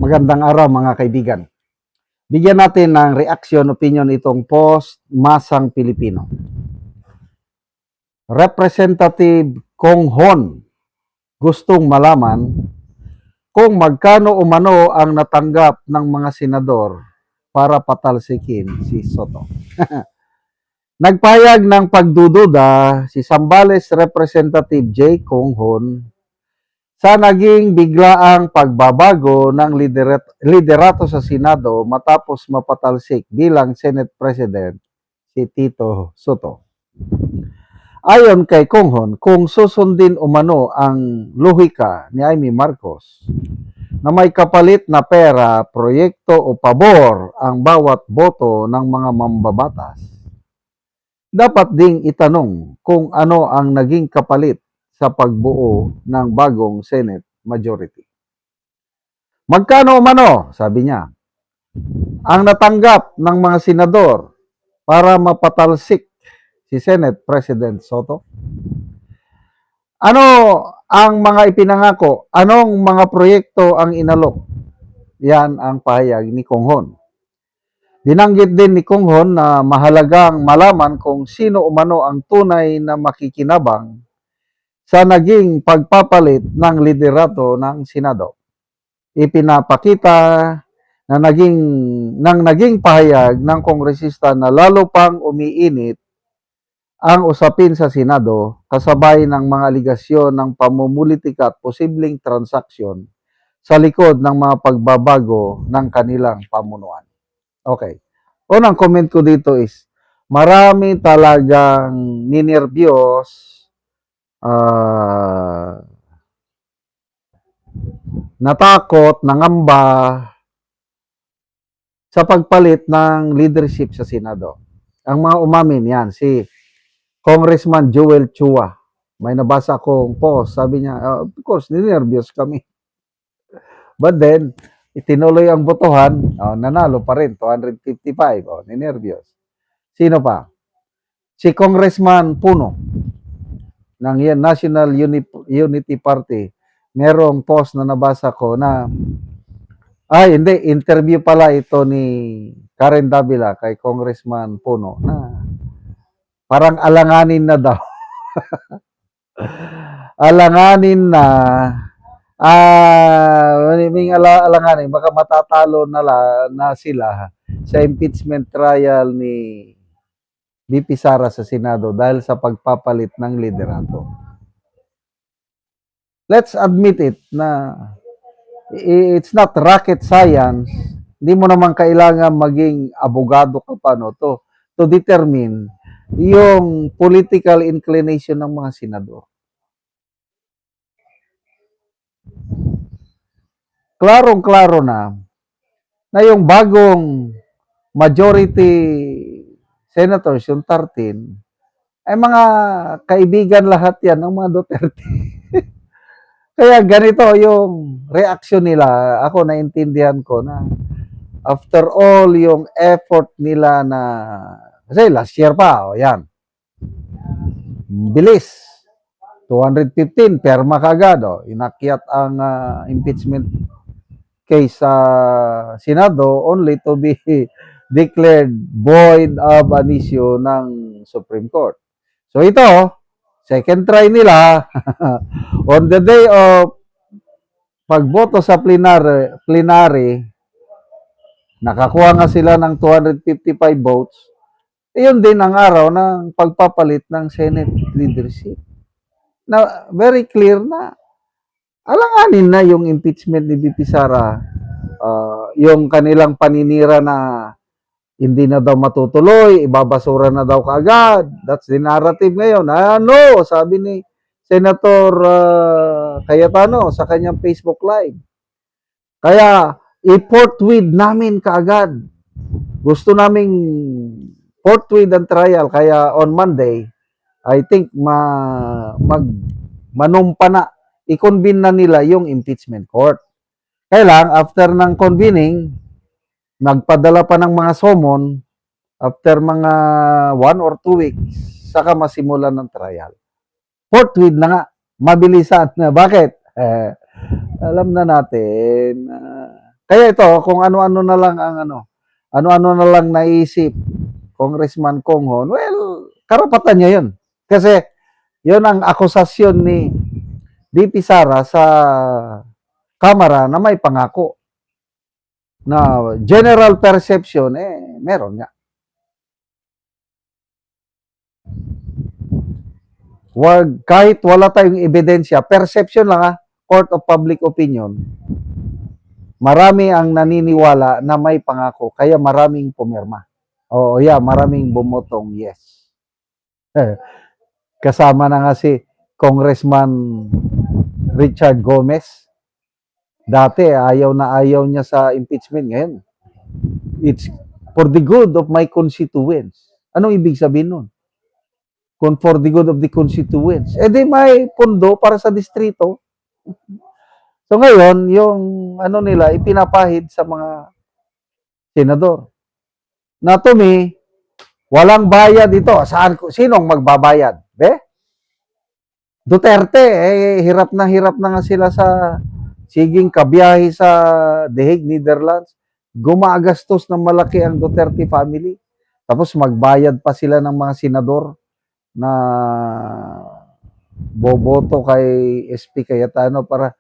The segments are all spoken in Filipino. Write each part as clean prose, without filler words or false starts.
Magandang araw mga kaibigan. Bigyan natin ng reaction, opinion itong post, Masang Pilipino. Representative Kong Hon gustong malaman kung magkano umano ang natanggap ng mga senador para patalsikin si Soto. Nagpahayag ng pagdududa si Zambales Representative J. Kong Hon sa naging biglaang pagbabago ng liderato sa Senado matapos mapatalsik bilang Senate President si Tito Soto. Ayon kay Konghon, kung susundin umano ang lohika ni Amy Marcos na may kapalit na pera, proyekto o pabor ang bawat boto ng mga mambabatas, dapat ding itanong kung ano ang naging kapalit sa pagbuo ng bagong Senate majority. Magkano umano, sabi niya, ang natanggap ng mga senador para mapatalsik si Senate President Soto? Ano ang mga ipinangako? Anong mga proyekto ang inalok? Yan ang pahayag ni Konghon. Binanggit din ni Konghon na mahalagang malaman kung sino umano ang tunay na makikinabang sa naging pagpapalit ng liderato ng Senado. Ipinapakita na naging pahayag ng kongresista na lalo pang umiinit ang usapin sa Senado kasabay ng mga aligasyon ng pamumulitika at posibleng transaksyon sa likod ng mga pagbabago ng kanilang pamunuan. Okay. Unang comment ko dito is, marami talagang ninervyos, natakot, nangamba sa pagpalit ng leadership sa Senado. Ang mga umamin yan, si Congressman Joel Chua. May nabasa akong post, sabi niya, of course, ninervyos kami. But then, itinuloy ang botohan, nanalo pa rin, 255, ninervyos. Sino pa? Si Congressman Puno ng National Unity Party. Merong post na nabasa ko na, hindi, interview pala ito ni Karen Davila kay Congressman Puno na parang alanganin na daw. Alanganin na, alanganin, baka matatalo na sila sa impeachment trial ni VP Sara sa Senado dahil sa pagpapalit ng liderato. Let's admit it na it's not rocket science. Hindi mo naman kailangan maging abogado ka pa to determine yung political inclination ng mga senador. Klarong-klaro na yung bagong majority senators, yung 13, ay mga kaibigan lahat yan ng mga Duterte. Kaya ganito yung reaction nila. Ako naintindihan ko na after all yung effort nila na, kasi last year pa, yan. Bilis. 215, perma kagad. Inakyat ang impeachment case sa Senado only to be declared void ab initio ng Supreme Court. So ito, second try nila on the day of pagboto sa plenary, nakakuha nga sila ng 255 votes. Iyon din ang araw ng pagpapalit ng Senate leadership. Na very clear na alanganin na yung impeachment ni VP Sara, yung kanilang paninira na hindi na daw matutuloy, ibabasura na daw kaagad. That's the narrative ngayon. No, sabi ni Senator Cayetano sa kanyang Facebook Live. Kaya, i-forthwith namin kaagad. Gusto naming forthwith ang trial. Kaya on Monday, I think manumpa na, i-convene na nila yung impeachment court. Kaya lang, after ng convening, nagpadala pa ng mga summon, after mga 1 or 2 weeks, saka masimulan ng trial. Forthwith na nga, mabilisan na. Bakit? Alam na natin, Kaya ito, kung ano-ano na lang ang ano-ano na lang naisip Congressman Conghon, well, karapatan niya yun. Kasi yun ang akusasyon ni VP Sara sa Kamara na may pangako na general perception, meron nga. Kahit wala tayong ebidensya, perception lang court of public opinion, marami ang naniniwala na may pangako, kaya maraming pumirma. Oo, yeah, maraming bumotong yes. Kasama na nga si Congressman Richard Gomez. Dati, ayaw na ayaw niya sa impeachment. Ngayon, it's for the good of my constituents. Anong ibig sabihin nun? Kung for the good of the constituents. Di may pondo para sa distrito. So ngayon, yung ano nila, ipinapahid sa mga senador. Na to me, walang bayad ito. Sinong magbabayad? Duterte, hirap na nga sila sa siging kabiyahe sa The Hague, Netherlands. Gumagastos ng malaki ang Duterte family. Tapos magbayad pa sila ng mga senador na boboto kay SP Cayetano para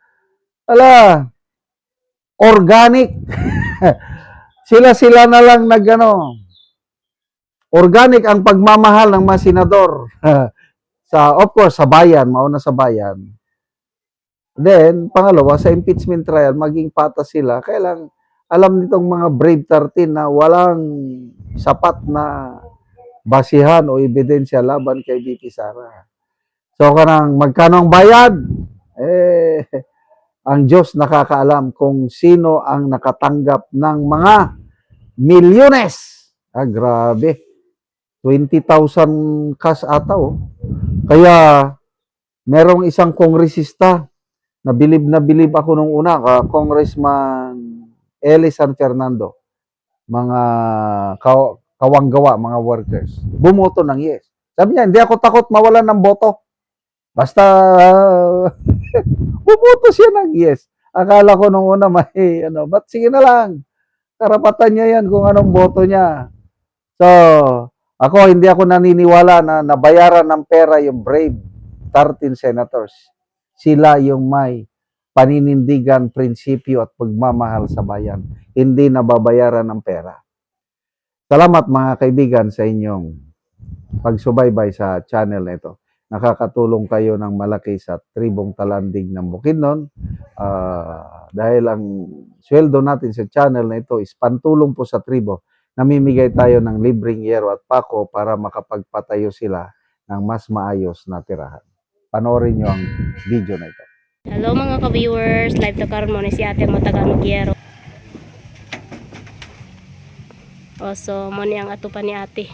organic. Sila na lang organic ang pagmamahal ng mga senador. Of course, sa bayan, mauna sa bayan. Then, pangalawa, sa impeachment trial, maging patas sila. Kailang alam nitong mga Brave 13 na walang sapat na basihan o ebidensya laban kay VP Sara. So, magkano ang bayad? Ang Diyos nakakaalam kung sino ang nakatanggap ng mga milyones. Grabe. 20,000 cash ata, Kaya, merong isang kongresista na bilib ako nung una, Congressman Eli San Fernando, mga kawanggawa, mga workers, bumoto ng yes. Sabi niya, hindi ako takot mawalan ng boto. Basta, bumoto siya ng yes. Akala ko nung una, ba't sige na lang. Karapatan niya yan kung anong boto niya. So, hindi ako naniniwala na nabayaran ng pera yung brave 13 senators. Sila yung may paninindigan, prinsipyo at pagmamahal sa bayan. Hindi nababayaran ng pera. Salamat mga kaibigan sa inyong pagsubaybay sa channel na ito. Nakakatulong kayo ng malaki sa tribong talandig ng Bukidnon. Dahil ang sweldo natin sa channel na ito is pantulong po sa tribo. Namimigay tayo ng libreng yero at pako para makapagpatayo sila ng mas maayos na tirahan. Panoorin nyo ang video na ito. Hello mga ka-viewers, live to karon mo ni si Ate mo Tagalog Yero. So mo ni ang ato pa ni Ate.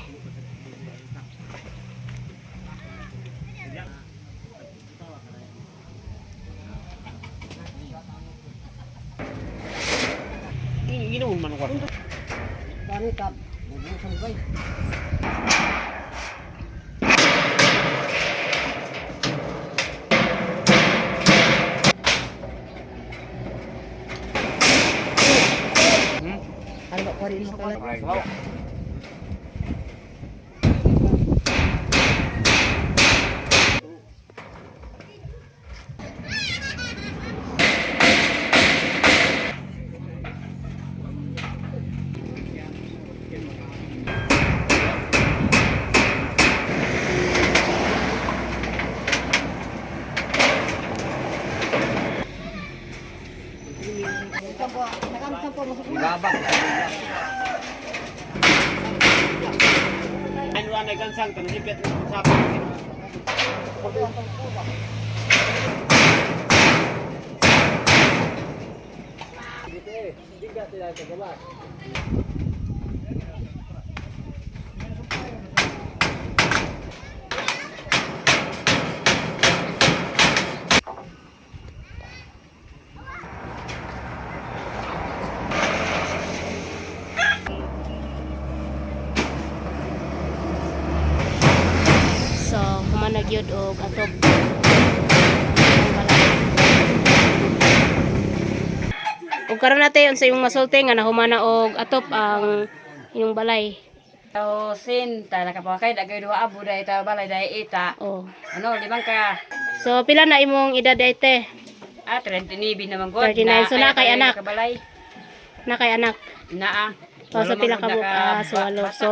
Ini man ko. Dari kap. Ano ko rin mo pala. Ibabak. Ano ang nagansang tanipit sa Nagyod og atop Ug karon natin unsa yung masulti nga nahumana og atop ang inyong balay. So, sin, ta nakapakay, dagay duha abo dahil ta balay dahil ita. Oh. Ano, 5 ka. So pila na imong edad ite? 39 naman god. 39, so na kay anak. Kabalay. Na kay anak. Naa. O sa pila ka buka so walo. So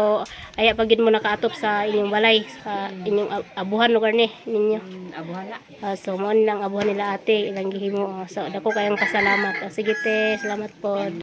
aya pagid mo nakaatop sa inyong balay sa inyong abuhan lugar ni ninyo. Abuhan na. So mo lang abuhan nila ate ilang gihimo. So dako kayong pasalamat. Sige te, salamat pod.